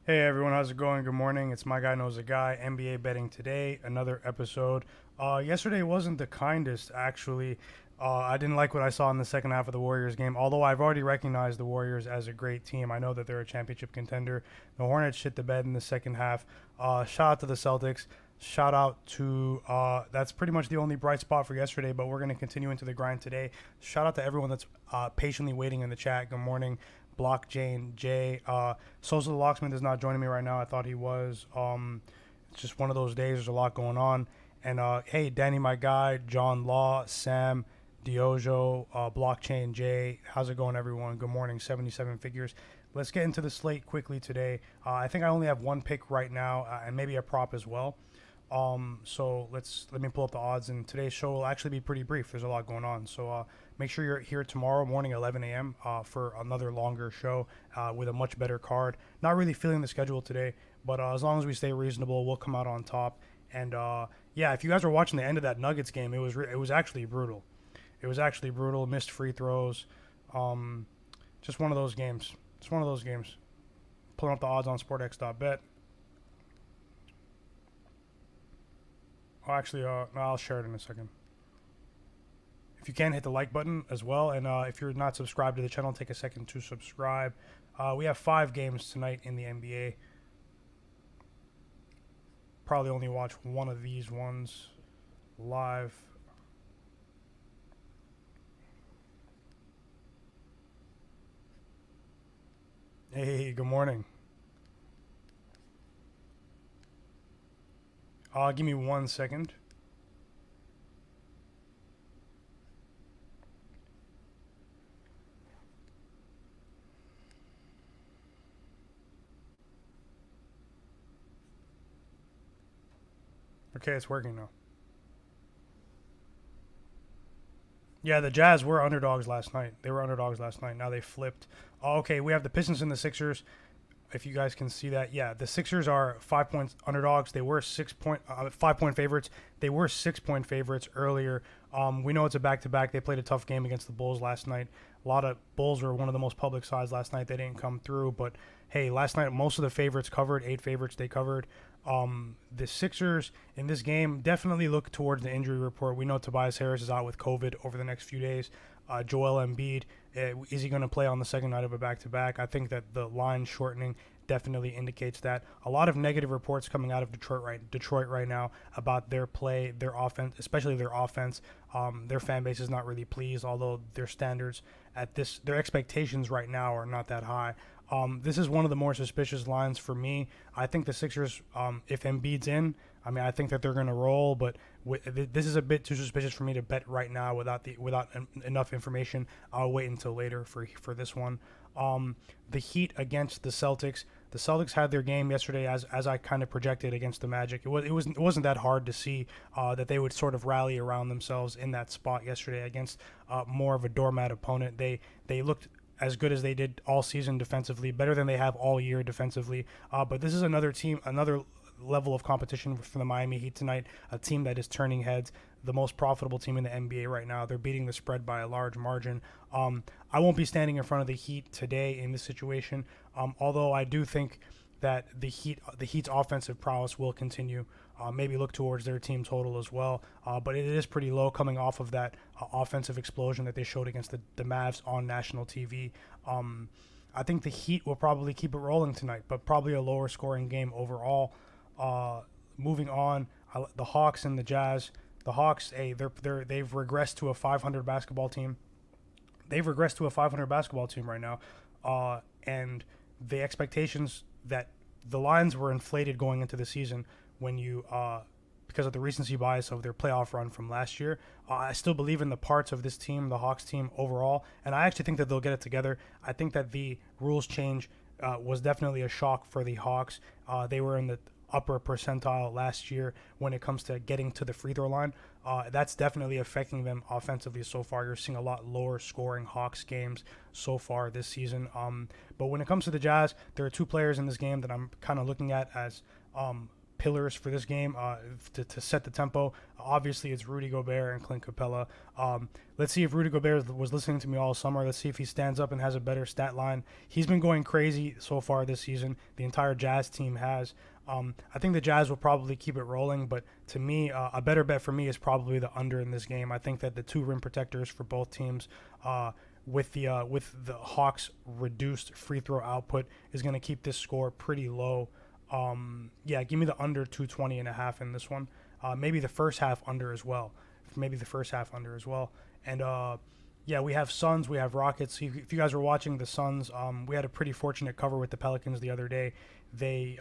Hey everyone, how's it going? Good morning. It's my guy knows a guy. NBA betting today. Another episode. Yesterday wasn't the kindest actually. I didn't like what I saw in the second half of the Warriors game. Although I've already recognized the Warriors as a great team, I know that they're a championship contender. The Hornets shit the bed in the second half. Shout out to the Celtics. Shout out to that's pretty much the only bright spot for yesterday. But we're gonna continue into the grind today. Shout out to everyone that's patiently waiting in the chat. Good morning. Block Jane Jay. Sosa the Locksmith is not joining me right now. I thought he was. It's just one of those days. There's a lot going on. And hey, Danny, my guy, John Law, Sam, Diojo, Blockchain Jay. How's it going, everyone? Good morning. 77 figures. Let's get into the slate quickly today. I think I only have one pick right now, and maybe a prop as well. So let me pull up the odds, and today's show will actually be pretty brief. There's a lot going on, so make sure you're here tomorrow morning, 11 a.m. For another longer show with a much better card. Not really feeling the schedule today, but as long as we stay reasonable, we'll come out on top. And yeah, if you guys were watching the end of that Nuggets game, it was actually brutal. It was actually brutal. Missed free throws. Just one of those games. It's one of those games. Pulling up the odds on sportx.bet. Oh, actually, no, I'll share it in a second. If you can, hit the like button as well. And if you're not subscribed to the channel, take a second to subscribe. We have 5 games tonight in the NBA. Probably only watch one of these ones live. Hey, good morning. Give me 1 second. Okay, it's working now. Yeah, the Jazz were underdogs last night. They were underdogs last night. Now they flipped. Oh, okay, we have the Pistons and the Sixers. If you guys can see that, yeah, the Sixers are 5 point underdogs. They were 5 point favorites. They were 6 point favorites earlier. We know it's a back-to-back. They played a tough game against the Bulls last night. A lot of Bulls were one of the most public sides last night. They didn't come through, but hey, last night most of the favorites covered. 8 favorites they covered. The Sixers in this game definitely look towards the injury report. We know Tobias Harris is out with COVID over the next few days. Joel Embiid, is he going to play on the second night of a back-to-back? I think that the line shortening definitely indicates that. A lot of negative reports coming out of Detroit right now about their play, their offense, especially their offense. Their fan base is not really pleased, although their standards their expectations right now are not that high. This is one of the more suspicious lines for me. I think the Sixers, if Embiid's in, I mean, I think that they're going to roll, but this is a bit too suspicious for me to bet right now without enough information. I'll wait until later for this one. The Heat against the Celtics. The Celtics had their game yesterday as I kind of projected against the Magic. It wasn't that hard to see that they would sort of rally around themselves in that spot yesterday against more of a doormat opponent. They looked as good as they did all season defensively, better than they have all year defensively. But this is another level of competition for the Miami Heat tonight, a team that is turning heads, the most profitable team in the NBA right now. They're beating the spread by a large margin. I won't be standing in front of the Heat today in this situation, although I do think that the Heat's offensive prowess will continue. Maybe look towards their team total as well, but it is pretty low coming off of that offensive explosion that they showed against the Mavs on national TV. I think the Heat will probably keep it rolling tonight, but probably a lower scoring game overall. Moving on, the Hawks and the Jazz. The Hawks, they've regressed to a 500 basketball team. They've regressed to a 500 basketball team right now, and the expectations that the lines were inflated going into the season when you because of the recency bias of their playoff run from last year. I still believe in the parts of this team, the Hawks team overall, and I actually think that they'll get it together. I think that the rules change was definitely a shock for the Hawks. They were in the upper percentile last year when it comes to getting to the free throw line. That's definitely affecting them offensively so far. You're seeing a lot lower scoring Hawks games so far this season. But when it comes to the Jazz, there are 2 players in this game that I'm kind of looking at as pillars for this game to set the tempo. Obviously, it's Rudy Gobert and Clint Capella. Let's see if Rudy Gobert was listening to me all summer. Let's see if he stands up and has a better stat line. He's been going crazy so far this season. The entire Jazz team has. I think the Jazz will probably keep it rolling, but to me, a better bet for me is probably the under in this game. I think that the two rim protectors for both teams, with the Hawks' reduced free throw output, is going to keep this score pretty low. Give me the under 220.5 in this one. Maybe the first half under as well. And we have Suns, we have Rockets. If you guys were watching the Suns, we had a pretty fortunate cover with the Pelicans the other day. They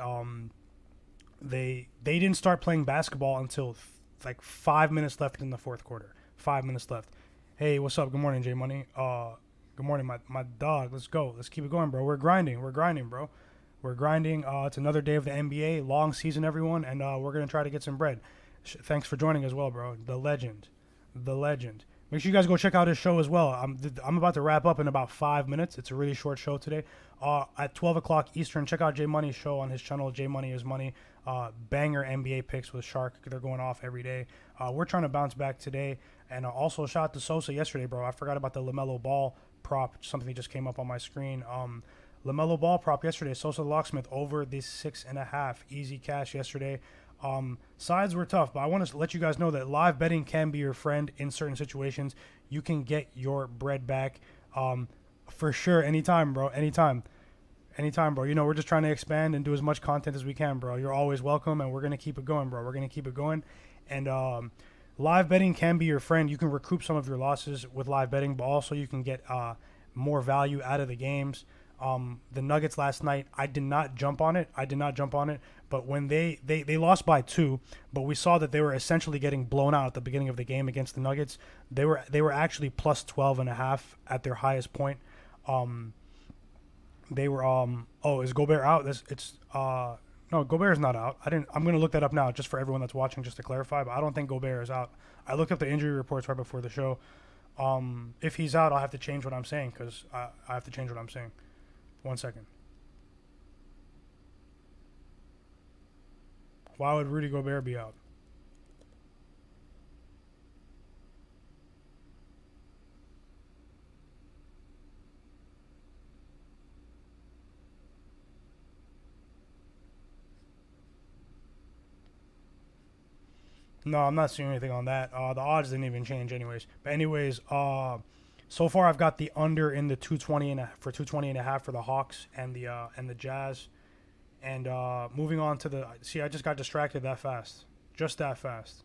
didn't start playing basketball until like 5 minutes left in the fourth quarter. 5 minutes left. Hey, what's up? Good morning, J Money. Good morning, my dog. Let's go. Let's keep it going, bro. We're grinding, bro. We're grinding. It's another day of the NBA. Long season, everyone, and we're going to try to get some bread. Thanks for joining as well, bro. The legend. Make sure you guys go check out his show as well. I'm about to wrap up in about 5 minutes. It's a really short show today. At 12 o'clock Eastern, check out J Money's show on his channel. J Money is Money. Banger NBA picks with Shark. They're going off every day. We're trying to bounce back today. And also shout out to Sosa yesterday, bro. I forgot about the LaMelo Ball prop. Something that just came up on my screen. LaMelo Ball prop yesterday. Sosa the Locksmith over the 6.5. Easy cash yesterday. Sides were tough, but I want to let you guys know that live betting can be your friend in certain situations. You can get your bread back for sure anytime, bro. Anytime, bro. You know, we're just trying to expand and do as much content as we can, bro. You're always welcome, and we're going to keep it going, bro. We're going to keep it going. And live betting can be your friend. You can recoup some of your losses with live betting, but also you can get more value out of the games. The Nuggets last night, I did not jump on it. But when they lost by 2, but we saw that they were essentially getting blown out at the beginning of the game against the Nuggets. They were actually plus 12.5 at their highest point. They were is Gobert out? No, Gobert is not out. I'm gonna look that up now just for everyone that's watching, just to clarify. But I don't think Gobert is out. I looked up the injury reports right before the show. If he's out, I'll have to change what I'm saying because I have to change what I'm saying. 1 second. Why would Rudy Gobert be out? No, I'm not seeing anything on that. The odds didn't even change anyways. But anyways, so far I've got the under in the 220.5 for the Hawks and the Jazz. And moving on to I just got distracted that fast. Just that fast.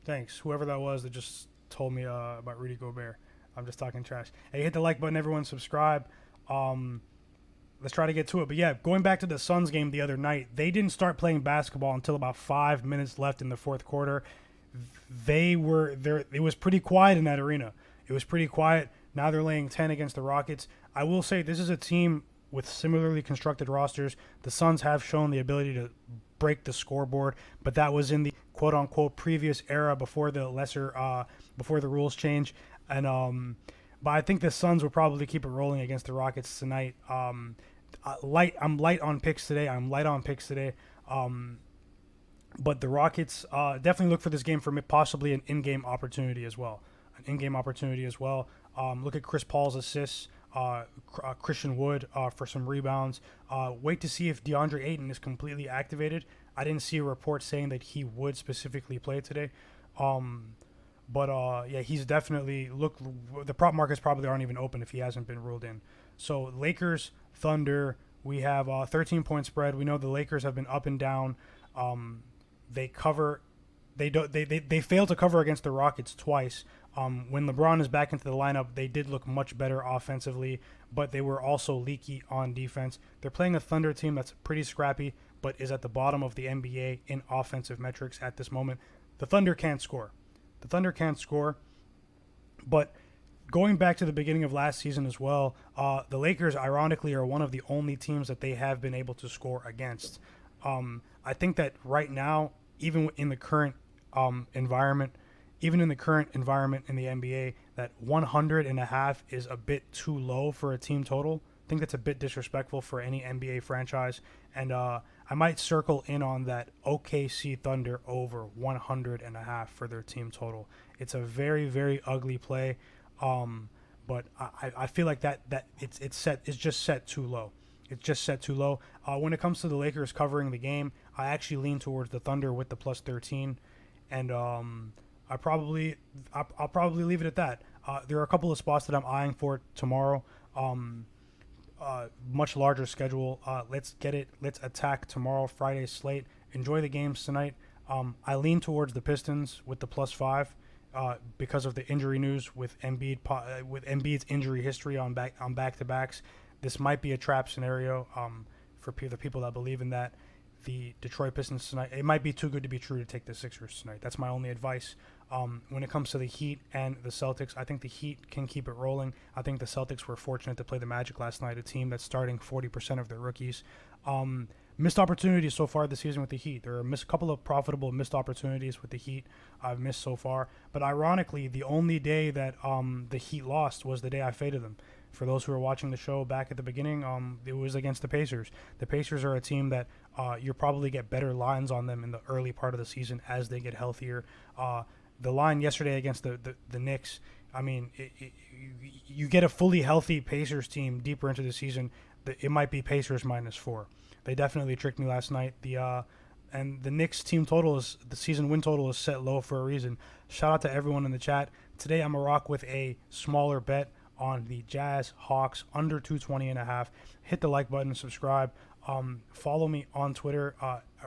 Thanks. Whoever that was that just told me about Rudy Gobert. I'm just talking trash. Hey, hit the like button, everyone. Subscribe. Let's try to get to it. But yeah, going back to the Suns game the other night, they didn't start playing basketball until about 5 minutes left in the fourth quarter. They were there. It was pretty quiet in that arena. It was pretty quiet. Now they're laying 10 against the Rockets. I will say this is a team with similarly constructed rosters. The Suns have shown the ability to break the scoreboard, but that was in the quote-unquote previous era before the before the rules change. And but I think the Suns will probably keep it rolling against the Rockets tonight. I'm light on picks today. But the Rockets definitely look for this game for possibly an in-game opportunity as well. Look at Chris Paul's assists. Christian Wood for some rebounds. Wait to see if DeAndre Ayton is completely activated. I didn't see a report saying that he would specifically play today. But he's definitely the prop markets probably aren't even open if he hasn't been ruled in. So Lakers, Thunder, we have 13-point spread. We know the Lakers have been up and down. They failed to cover against the Rockets twice. When LeBron is back into the lineup, they did look much better offensively, but they were also leaky on defense. They're playing a Thunder team that's pretty scrappy, but is at the bottom of the NBA in offensive metrics at this moment. The Thunder can't score. But going back to the beginning of last season as well, the Lakers, ironically, are one of the only teams that they have been able to score against. I think that right now, even in the current environment in the NBA, that 100.5 is a bit too low for a team total. I think that's a bit disrespectful for any NBA franchise. And I I might circle in on that OKC Thunder over 100.5 for their team total. It's a very, very ugly play, but I feel like that it's just set too low. It's just set too low. When it comes to the Lakers covering the game, I actually lean towards the Thunder with the plus 13, and I'll probably leave it at that. There are a couple of spots that I'm eyeing for tomorrow. Much larger schedule. Let's get it. Let's attack tomorrow, Friday's slate. Enjoy the games tonight. I lean towards the Pistons with the plus 5 because of the injury news with Embiid, with Embiid's injury history on back-to-backs. This might be a trap scenario for the people that believe in that. The Detroit Pistons tonight, it might be too good to be true to take the Sixers tonight. That's my only advice. When it comes to the Heat and the Celtics, I think the Heat can keep it rolling. I think the Celtics were fortunate to play the Magic last night, a team that's starting 40% of their rookies. Missed opportunities so far this season with the Heat. There are a couple of profitable missed opportunities with the Heat I've missed so far. But ironically, the only day that the Heat lost was the day I faded them. For those who are watching the show back at the beginning, it was against the Pacers. The Pacers are a team that you'll probably get better lines on them in the early part of the season as they get healthier. The line yesterday against the Knicks, I mean, you get a fully healthy Pacers team deeper into the season, it might be Pacers -4. They definitely tricked me last night. And the Knicks team total the season win total is set low for a reason. Shout out to everyone in the chat. Today I'm going to rock with a smaller bet on the Jazz Hawks under 220.5. Hit the like button, subscribe. Follow me on Twitter.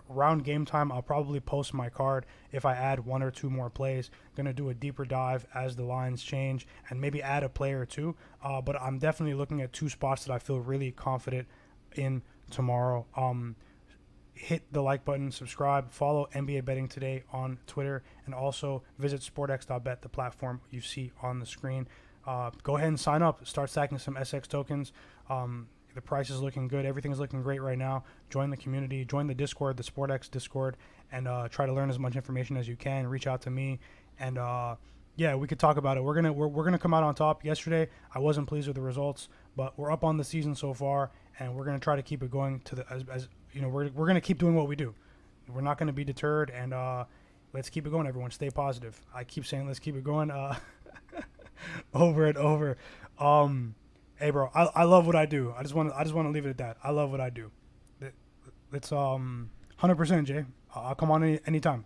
Around game time, I'll probably post my card if I add 1 or 2 more plays. Gonna do a deeper dive as the lines change and maybe add a player or two. But I'm definitely looking at 2 spots that I feel really confident in tomorrow. Hit the like button, subscribe, follow NBA Betting Today on Twitter, and also visit sportx.bet, the platform you see on the screen. Go ahead and sign up. Start stacking some SX tokens. The price is looking good. Everything is looking great right now. Join the community. Join the Discord, the SportX Discord, and try to learn as much information as you can. Reach out to me, and yeah, we could talk about it. We're gonna come out on top. Yesterday, I wasn't pleased with the results, but we're up on the season so far, and we're gonna try to keep it going to as you know. We're gonna keep doing what we do. We're not gonna be deterred, and let's keep it going. Everyone, stay positive. I keep saying let's keep it going. Over and over. Hey bro, I love what I do. I just want to leave it at that. I love what I do. It's 100% Jay. I'll come on anytime.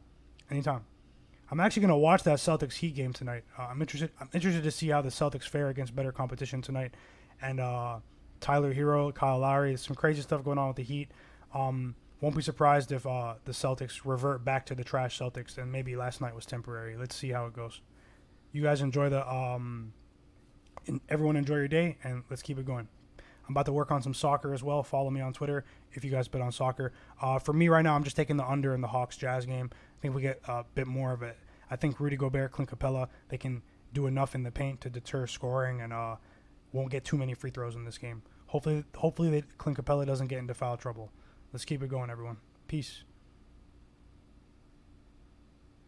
I'm actually gonna watch that Celtics Heat game tonight. I'm interested to see how the Celtics fare against better competition tonight. And Tyler Hero, Kyle Lowry, some crazy stuff going on with the Heat. Won't be surprised if the Celtics revert back to the trash Celtics, and maybe last night was temporary. Let's see how it goes. You guys enjoy everyone enjoy your day, and let's keep it going. I'm about to work on some soccer as well. Follow me on Twitter if you guys bet on soccer. For me right now, I'm just taking the under in the Hawks Jazz game. I think we get a bit more of it. I think Rudy Gobert, Clint Capella, they can do enough in the paint to deter scoring, and won't get too many free throws in this game. Hopefully Clint Capella doesn't get into foul trouble. Let's keep it going, everyone. Peace.